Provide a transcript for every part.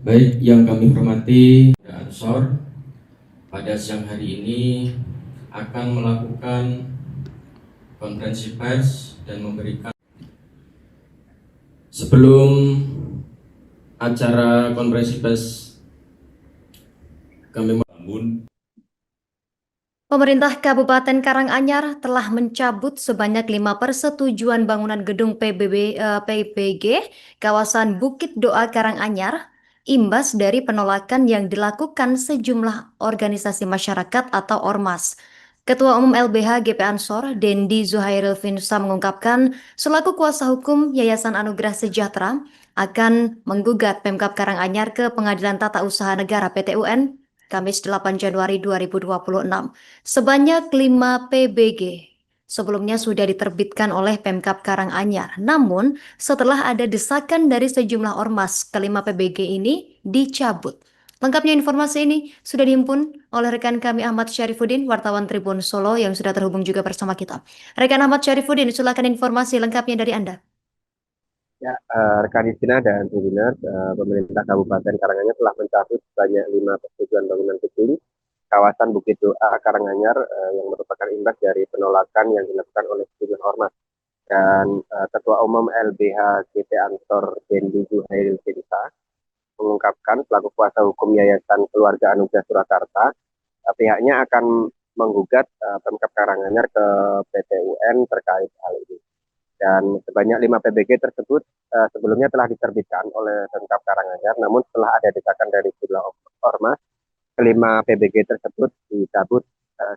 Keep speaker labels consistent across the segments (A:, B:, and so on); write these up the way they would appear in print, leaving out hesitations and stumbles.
A: Baik, yang kami hormati Ansor, pada siang hari ini akan melakukan konferensi pers dan memberikan sebelum acara konferensi pers kami membangun.
B: Pemerintah Kabupaten Karanganyar telah mencabut sebanyak 5 persetujuan bangunan gedung PBG kawasan Bukit Doa Karanganyar imbas dari penolakan yang dilakukan sejumlah organisasi masyarakat atau ormas. Ketua Umum LBH GP Ansor, Dendi Zuhairil Finsa mengungkapkan, selaku kuasa hukum Yayasan Anugerah Sejahtera akan menggugat Pemkab Karanganyar ke Pengadilan Tata Usaha Negara (PT UN) Kamis 8 Januari 2026. Sebanyak 5 PBG sebelumnya sudah diterbitkan oleh Pemkab Karanganyar. Namun, setelah ada desakan dari sejumlah ormas, kelima PBG ini dicabut. Lengkapnya informasi ini sudah dihimpun oleh rekan kami Ahmad Syarifuddin, wartawan Tribun Solo yang sudah terhubung juga bersama kita. Rekan Ahmad Syarifuddin, silakan informasi lengkapnya dari Anda.
C: Ya, rekan Istina dan Tribuners, pemerintah Kabupaten Karanganyar telah mencabut sebanyak 5 persetujuan bangunan gedung kawasan Bukit Doa Karanganyar yang merupakan imbas dari penolakan yang dilakukan oleh sejumlah ormas. Dan Ketua Umum LBH GP Ansor Dendi Zuhairil Finsa mengungkapkan selaku kuasa hukum Yayasan Keluarga Anugerah Surakarta, pihaknya akan menggugat Pemkab Karanganyar ke PT UN terkait hal ini. Dan sebanyak 5 PBG tersebut sebelumnya telah diterbitkan oleh Pemkab Karanganyar, namun setelah ada desakan dari sejumlah ormas, kelima PBG tersebut dicabut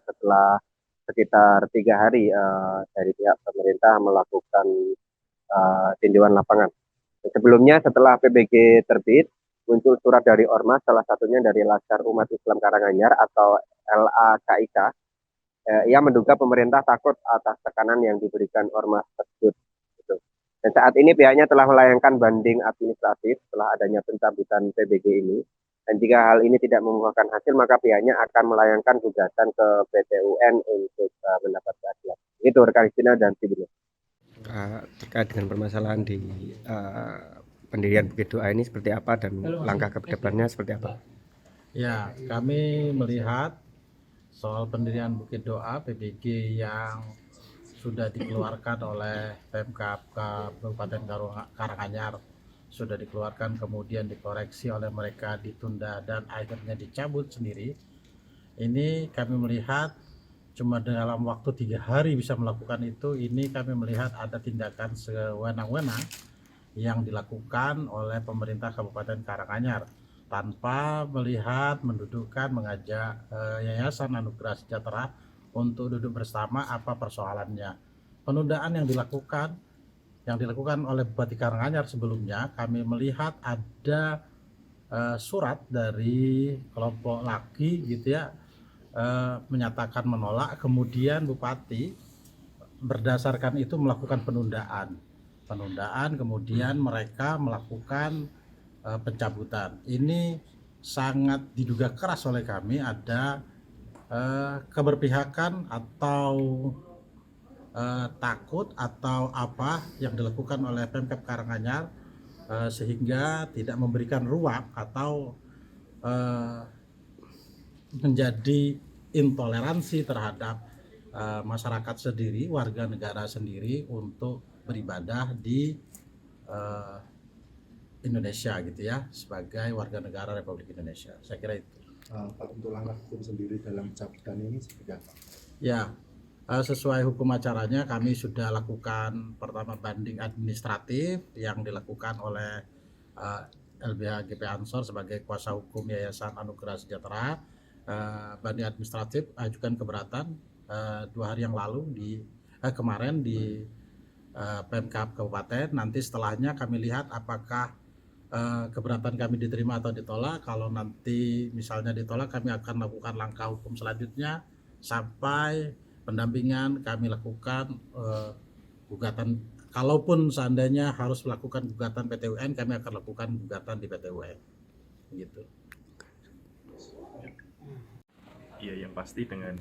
C: setelah sekitar 3 hari dari pihak pemerintah melakukan tinjauan lapangan. Sebelumnya setelah PBG terbit, muncul surat dari ormas, salah satunya dari Laskar Umat Islam Karanganyar atau LAKIK. Ia menduga pemerintah takut atas tekanan yang diberikan ormas tersebut. Gitu. Dan saat ini pihaknya telah melayangkan banding administratif setelah adanya pencabutan PBG ini. Dan jika hal ini tidak membuahkan hasil, maka pihaknya akan melayangkan gugatan ke PT UN untuk mendapat keadilan. Itu rekan Istina dan Tribuners.
D: Terkait dengan permasalahan di pendirian Bukit Doa ini seperti apa dan langkah ke depannya seperti apa?
E: Ya, kami melihat soal pendirian Bukit Doa PBG yang sudah dikeluarkan oleh Pemkab Kabupaten Karanganyar, sudah dikeluarkan kemudian dikoreksi oleh mereka, ditunda dan akhirnya dicabut sendiri. Ini kami melihat cuma dalam waktu 3 hari bisa melakukan itu. Ini kami melihat ada tindakan sewenang-wenang yang dilakukan oleh pemerintah Kabupaten Karanganyar tanpa melihat, mendudukkan, mengajak Yayasan Anugerah Sejahtera untuk duduk bersama apa persoalannya. Penundaan yang dilakukan oleh Bupati Karanganyar sebelumnya, kami melihat ada surat dari kelompok laki gitu ya, menyatakan menolak, kemudian Bupati berdasarkan itu melakukan penundaan, kemudian mereka melakukan pencabutan. Ini sangat diduga keras oleh kami ada keberpihakan atau takut atau apa yang dilakukan oleh Pemkab Karanganyar sehingga tidak memberikan ruang atau menjadi intoleransi terhadap masyarakat sendiri, warga negara sendiri untuk beribadah di Indonesia gitu ya, sebagai warga negara Republik Indonesia. Saya kira itu.
F: Pak, untuk langkah hukum sendiri dalam pencabutan ini seperti apa?
E: Ya, sesuai hukum acaranya kami sudah lakukan pertama banding administratif yang dilakukan oleh LBH GP Ansor sebagai kuasa hukum Yayasan Anugerah Sejahtera. Banding administratif ajukan keberatan 2 hari yang lalu kemarin di Pemkab Kabupaten. Nanti setelahnya kami lihat apakah keberatan kami diterima atau ditolak. Kalau nanti misalnya ditolak, kami akan lakukan langkah hukum selanjutnya sampai pendampingan. Kami lakukan gugatan. Kalaupun seandainya harus melakukan gugatan PT UN, kami akan lakukan gugatan di PT UN. Gitu.
G: Iya, yang pasti dengan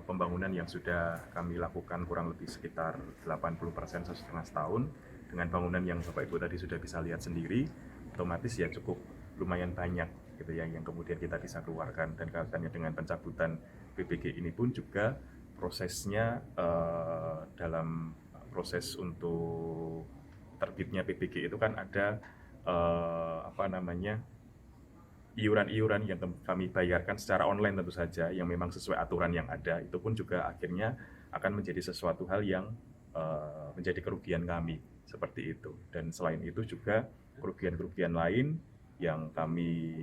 G: pembangunan yang sudah kami lakukan kurang lebih sekitar 80% 1,5 tahun, dengan bangunan yang Bapak Ibu tadi sudah bisa lihat sendiri, otomatis ya cukup lumayan banyak gitu ya yang kemudian kita bisa keluarkan, dan kaitannya dengan pencabutan PBG ini pun juga prosesnya dalam proses untuk terbitnya PBG itu kan ada iuran-iuran yang kami bayarkan secara online tentu saja, yang memang sesuai aturan yang ada, itu pun juga akhirnya akan menjadi sesuatu hal yang menjadi kerugian kami, seperti itu. Dan selain itu juga kerugian-kerugian lain yang kami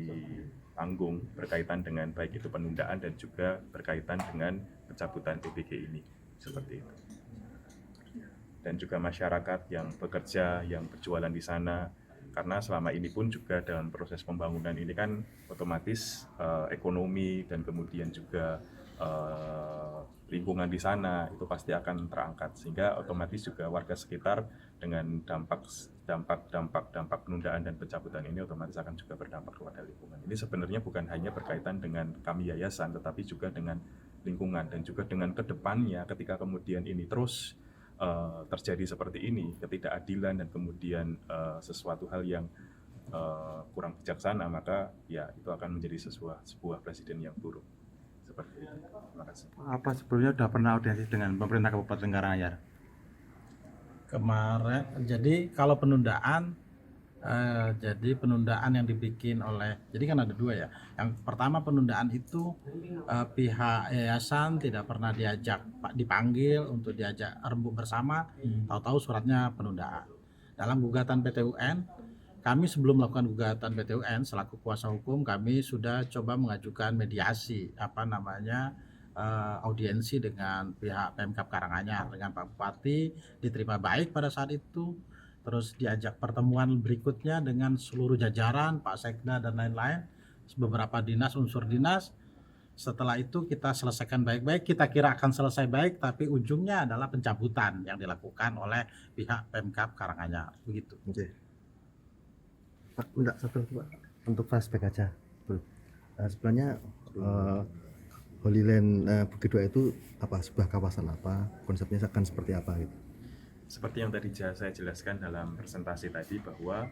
G: tanggung berkaitan dengan baik itu penundaan dan juga berkaitan dengan pencabutan PBG ini, seperti itu. Dan juga masyarakat yang bekerja, yang berjualan di sana, karena selama ini pun juga dalam proses pembangunan ini kan otomatis ekonomi dan kemudian juga lingkungan di sana itu pasti akan terangkat, sehingga otomatis juga warga sekitar dengan dampak penundaan dan pencabutan ini otomatis akan juga berdampak kepada lingkungan. Ini sebenarnya bukan hanya berkaitan dengan kami yayasan, tetapi juga dengan lingkungan dan juga dengan kedepannya ketika kemudian ini terus terjadi seperti ini, ketidakadilan dan kemudian sesuatu hal yang kurang bijaksana, maka ya itu akan menjadi sebuah presiden yang buruk, seperti itu. Terima kasih.
F: Apa sebelumnya sudah pernah audiensi dengan pemerintah Kabupaten Karanganyar?
E: Kemarin, jadi kalau penundaan, jadi penundaan yang dibikin oleh, jadi kan ada dua ya. Yang pertama penundaan itu pihak yayasan tidak pernah dipanggil untuk diajak rembuk bersama, tahu-tahu suratnya penundaan. Dalam gugatan PT UN, kami sebelum melakukan gugatan PT UN selaku kuasa hukum, kami sudah coba mengajukan mediasi, audiensi dengan pihak Pemkab Karanganyar, dengan Pak Bupati, diterima baik pada saat itu. Terus diajak pertemuan berikutnya dengan seluruh jajaran, Pak Sekda dan lain-lain, beberapa dinas, unsur dinas. Setelah itu kita selesaikan baik-baik, kita kira akan selesai baik, tapi ujungnya adalah pencabutan yang dilakukan oleh pihak Pemkab Karanganyar. Begitu.
H: Oke. Pak, enggak, satu Pak. Untuk flashback aja. Sebenarnya Holy Land Bukit Doa itu apa? Sebuah kawasan apa? Konsepnya akan seperti apa gitu?
G: Seperti yang tadi saya jelaskan dalam presentasi tadi, bahwa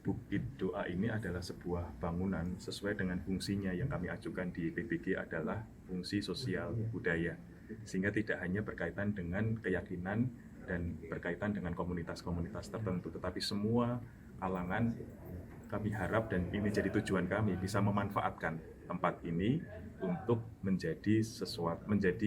G: Bukit Doa ini adalah sebuah bangunan sesuai dengan fungsinya yang kami ajukan di PBG adalah fungsi sosial budaya, sehingga tidak hanya berkaitan dengan keyakinan dan berkaitan dengan komunitas-komunitas tertentu, tetapi semua kalangan kami harap, dan ini jadi tujuan kami, bisa memanfaatkan tempat ini untuk menjadi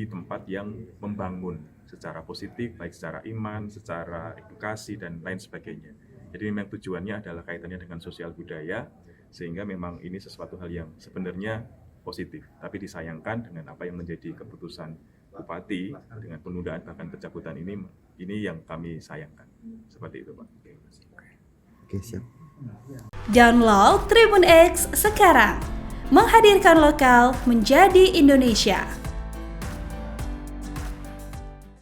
G: tempat yang membangun secara positif, baik secara iman, secara edukasi, dan lain sebagainya. Jadi memang tujuannya adalah kaitannya dengan sosial budaya, sehingga memang ini sesuatu hal yang sebenarnya positif, tapi disayangkan dengan apa yang menjadi keputusan Bupati dengan penundaan bahkan pencabutan ini yang kami sayangkan. Seperti itu, Pak.
H: Oke, siap.
I: Download Tribun X sekarang, menghadirkan lokal menjadi Indonesia.